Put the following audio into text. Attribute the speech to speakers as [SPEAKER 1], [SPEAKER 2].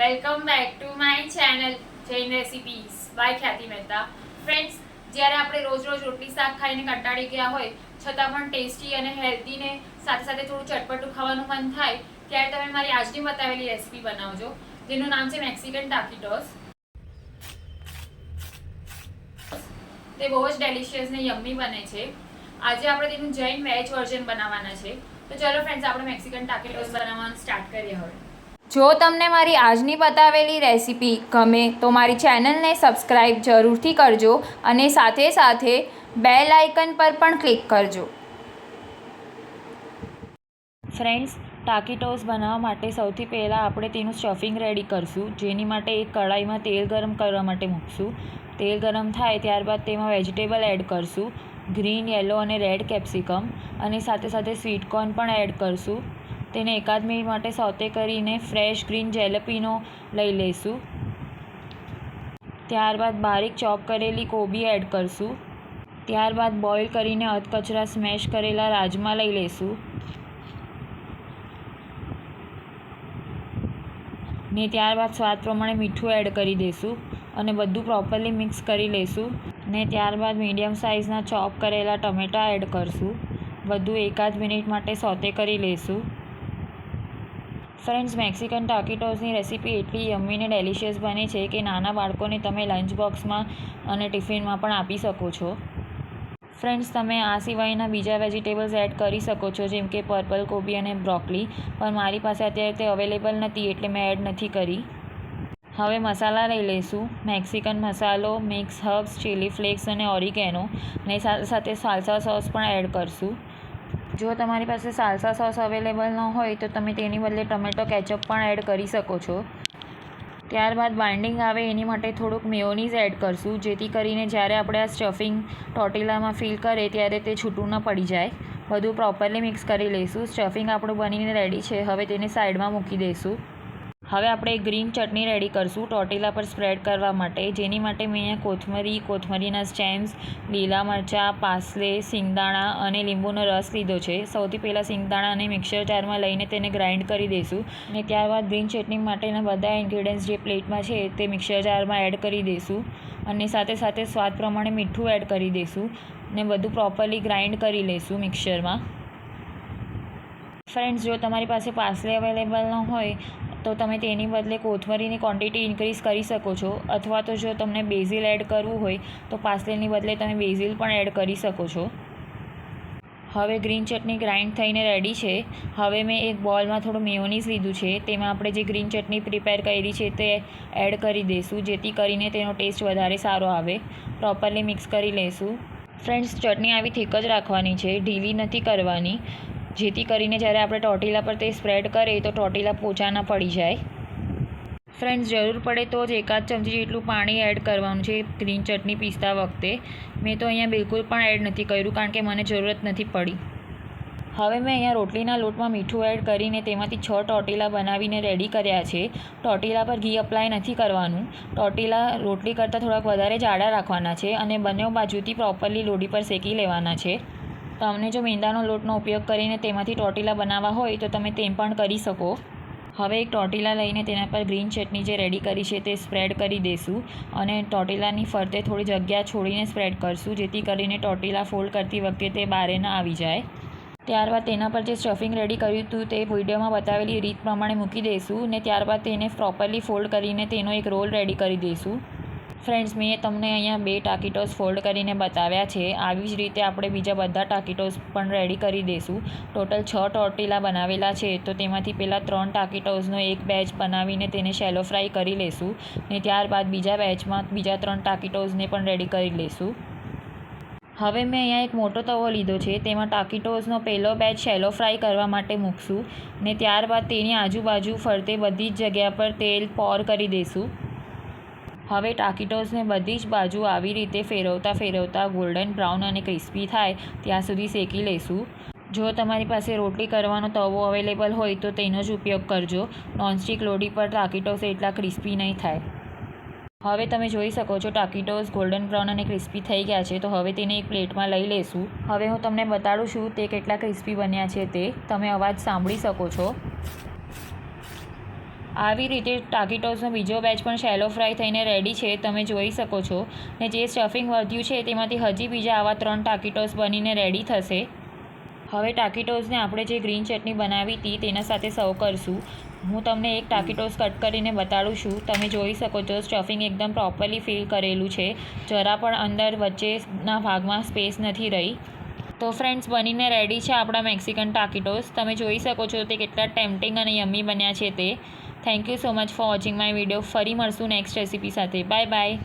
[SPEAKER 1] Welcome back to my channel Jain recipes by Khyati Mehta. Friends, જ્યારે આપણે રોજ રોટલી શાક ખાઈને કંટાળી ગયા હોય છતાં પણ ટેસ્ટી અને હેલ્ધી ને સાથે સાથે થોડું ચટપટું ખાવાનું મન થાય ત્યારે તમે મારી આજની બતાવેલી રેસિપી બનાવજો, જેનું નામ છે મેક્સિકન ટાકીટોસ. તે બહુ જ ડેલિશિયસ ને યમ્મી બને છે. આજે આપણે તેનું જૈન વેજ વર્ઝન બનાવવાના છે. તો ચલો ફ્રેન્ડ્સ, આપણે મેક્સિકન ટાકીટોસ બનાવવાનું સ્ટાર્ટ કરીએ હવે. જો તમને મારી આજની બતાવેલી રેસિપી ગમે તો મારી ચેનલને સબસ્ક્રાઈબ જરૂરથી કરજો અને સાથે સાથે બેલ આઇકન પર પણ ક્લિક કરજો. ફ્રેન્ડ્સ, ટાકીટોસ બનાવવા માટે સૌથી પહેલાં આપણે તેનું સ્ટફિંગ રેડી કરશું, જેની માટે એક કઢાઈમાં તેલ ગરમ કરવા માટે મૂકશું. તેલ ગરમ થાય ત્યારબાદ તેમાં વેજીટેબલ એડ કરશું, ગ્રીન, યલો અને રેડ કેપ્સિકમ, અને સાથે સાથે સ્વીટ કોર્ન પણ એડ કરશું. તેને એકાદ મિનિટ માટે સોતે કરીને ફ્રેશ ગ્રીન જેલેપીનો લઈ લઈશું. ત્યારબાદ બારીક ચોપ કરેલી કોબી એડ કરશું. ત્યારબાદ બોઇલ કરીને અધકચરા સ્મેશ કરેલા રાજમા લઈ લઈશું ને ત્યારબાદ સ્વાદ પ્રમાણે મીઠું એડ કરી દઈશું અને બધું પ્રોપરલી મિક્સ કરી લઈશું ને ત્યારબાદ મીડિયમ સાઇઝના ચોપ કરેલા ટમેટાં એડ કરશું. બધું એકાદ મિનિટ માટે સોતે કરી લઈશું. ફ્રેન્ડ્સ, મેક્સિકન ટાકીટોસની રેસીપી એટલી યમ્મી ને ડેલિશિયસ બને છે કે નાના બાળકોને તમે લંચ બોક્સમાં અને ટિફિનમાં પણ આપી શકો છો. ફ્રેન્ડ્સ, તમે આ સિવાયના બીજા વેજીટેબલ્સ એડ કરી શકો છો, જેમ કે પર્પલ કોબી અને બ્રોકલી, પણ મારી પાસે અત્યારે તે અવેલેબલ નથી એટલે મેં એડ નથી કરી. હવે મસાલા લઈ લઈશું. મેક્સિકન મસાલો, મિક્સ હર્બ્સ, ચીલી ફ્લેક્સ અને ઓરિગેનો, અને સાથે સાથે સાલ્સા સોસ પણ એડ કરશું. જો તમારી પાસે સાલ્સા સોસ અવેલેબલ ન હોય તો તમે તેની બદલે ટમેટો કેચઅપ પણ એડ કરી શકો છો. ત્યારબાદ બાઇન્ડિંગ આવે એની માટે થોડુંક મેયોનીઝ એડ કરશું, જેથી કરીને જ્યારે આપણે આ સ્ટફિંગ ટોર્ટિલામાં ફિલ કરીએ ત્યારે તે છૂટું ન પડી જાય. બધું પ્રોપરલી મિક્સ કરી લઈશું. સ્ટફિંગ આપણું બનીને રેડી છે. હવે તેને સાઈડમાં મૂકી દઈશું. હવે આપણે એક ગ્રીન ચટણી રેડી કરશું ટોર્ટિલા પર સ્પ્રેડ કરવા માટે, જેની માટે મેં અહીંયા કોથમરી, કોથમરીના સ્ટેમ્સ, લીલા મરચાં, પાસલે, સિંગદાણા અને લીંબુનો રસ લીધો છે. સૌથી પહેલાં સિંગદાણાને મિક્સર જારમાં લઈને તેને ગ્રાઇન્ડ કરી દઈશું અને ત્યારબાદ ગ્રીન ચટણી માટેના બધા ઇન્ગ્રીડિયન્ટ્સ જે પ્લેટમાં છે તે મિક્સર જારમાં એડ કરી દઈશું અને સાથે સાથે સ્વાદ પ્રમાણે મીઠું એડ કરી દઈશું ને બધું પ્રોપરલી ગ્રાઇન્ડ કરી લઈશું મિક્સરમાં. ફ્રેન્ડ્સ, જો તમારી પાસે પાસલે અવેલેબલ ન હોય તો તમે તેની બદલે કોથમરીની ક્વોન્ટિટી ઇન્ક્રીઝ કરી શકો છો, અથવા તો જો તમને બેઝિલ એડ કરવું હોય તો પાસલેની બદલે તમે બેઝિલ પણ એડ કરી શકો છો. હવે ગ્રીન ચટણી ગ્રાઇન્ડ થઈને રેડી છે. હવે મેં એક બોલમાં થોડું મેયોનીઝ લીધું છે. તેમાં આપણે જે ગ્રીન ચટણી પ્રિપેર કરી છે તે એડ કરી દઈશું, જેથી કરીને તેનો ટેસ્ટ વધારે સારો આવે. પ્રોપરલી મિક્સ કરી લઈશું. ફ્રેન્ડ્સ, ચટણી આવી થીક જ રાખવાની છે, ઢીલી નથી કરવાની, જેથી કરીને જ્યારે આપણે ટોર્ટિલા પર તે સ્પ્રેડ કરીએ તો ટોર્ટિલા પોચા ના પડી જાય. ફ્રેન્ડ્સ, જરૂર પડે તો જ એકાદ ચમચી જેટલું પાણી એડ કરવાનું છે ગ્રીન ચટણી પીસતા વખતે. મેં તો અહીંયા બિલકુલ પણ એડ નથી કર્યું કારણ કે મને જરૂરત નથી પડી. હવે મેં અહીંયા રોટલીના લોટમાં મીઠું એડ કરીને તેમાંથી 6 ટોર્ટિલા બનાવીને રેડી કર્યા છે. ટોર્ટિલા પર ઘી અપ્લાય નથી કરવાનું. ટોર્ટિલા રોટલી કરતાં થોડાક વધારે જાડા રાખવાના છે અને બંને બાજુથી પ્રોપરલી લોડી પર શેકી લેવાના છે. તમને જો મેંદાનો લોટનો ઉપયોગ કરીને તેમાંથી ટોર્ટિલા બનાવવા હોય તો તમે તેમ પણ કરી શકો. હવે એક ટોર્ટિલા લઈને તેના પર ગ્રીન ચટણી જે રેડી કરી છે તે સ્પ્રેડ કરી દઈશું અને ટોર્ટિલાની ફરતે થોડી જગ્યા છોડીને સ્પ્રેડ કરશું, જેથી કરીને ટોર્ટિલા ફોલ્ડ કરતી વખતે તે બહાર ના આવી જાય. ત્યારબાદ તેના પર જે સ્ટફિંગ રેડી કર્યું હતું તે વિડીયોમાં બતાવેલી રીત પ્રમાણે મૂકી દઈશું અને ત્યારબાદ તેને પ્રોપરલી ફોલ્ડ કરીને તેનો એક રોલ રેડી કરી દઈશું. ફ્રેન્ડ્સ, મેં તમને અહીંયા 2 ટાકીટોસ ફોલ્ડ કરીને બતાવ્યા છે. આવી જ રીતે આપણે બીજા બધા ટાકીટોસ પણ રેડી કરી દઈશું. ટોટલ 6 ટોર્ટિલા બનાવેલા છે, તો તેમાંથી પહેલાં 3 ટાકીટોસનો એક બેચ બનાવીને તેને શેલો ફ્રાય કરી લઈશું ને ત્યારબાદ બીજા બેચમાં બીજા 3 ટાકીટોસને પણ રેડી કરી લઈશું. હવે મેં અહીંયા એક મોટો તવો લીધો છે. તેમાં ટાકીટોસનો પહેલો બેચ શેલો ફ્રાય કરવા માટે મૂકશું ને ત્યારબાદ તેની આજુબાજુ ફરતે બધી જ જગ્યા પર તેલ પોર કરી દઈશું. હવે ટાકીટોસને બધી જ બાજુ આવી રીતે ફેરવતા ગોલ્ડન બ્રાઉન અને ક્રિસ્પી થાય ત્યાં સુધી શેકી લઈશું. જો તમારી પાસે રોટલી કરવાનો તવો અવેલેબલ હોય તો તેનો જ ઉપયોગ કરજો. નોનસ્ટિક લોડી પર ટાકીટોસ એટલા ક્રિસ્પી નહીં થાય. હવે તમે જોઈ શકો છો ટાકીટોસ ગોલ્ડન બ્રાઉન અને ક્રિસ્પી થઈ ગયા છે. તો હવે તેને એક પ્લેટમાં લઈ લઈશું. હવે હું તમને બતાડું છું તે કેટલા ક્રિસ્પી બન્યા છે તે. તમે અવાજ સાંભળી શકો છો. આવી રીતે ટાકીટોસનો બીજો બેચ પણ શેલો ફ્રાય થઈને રેડી છે, તમે જોઈ શકો છો. ને જે સ્ટફિંગ વધ્યું છે તેમાંથી હજી બીજા આવા 3 ટાકીટોસ બનીને રેડી થશે. હવે ટાકીટોસને આપણે જે ગ્રીન ચટણી બનાવી હતી તેના સાથે સર્વ કરીશું. હું તમને એક ટાકીટોસ કટ કરીને બતાડું છું. તમે જોઈ શકો છો સ્ટફિંગ એકદમ પ્રોપરલી ફિલ કરેલું છે, જરા પણ અંદર વચ્ચેના ભાગમાં સ્પેસ નથી રહી. તો ફ્રેન્ડ્સ, બનીને રેડી છે આપણા મેક્સિકન ટાકીટોસ. તમે જોઈ શકો છો તે કેટલા ટેમ્પટિંગ અને યમ્મી બન્યા છે તે. Thank you so much for watching my video. ફરી મળશું નેક્સ્ટ રેસીપી સાથે. Bye bye.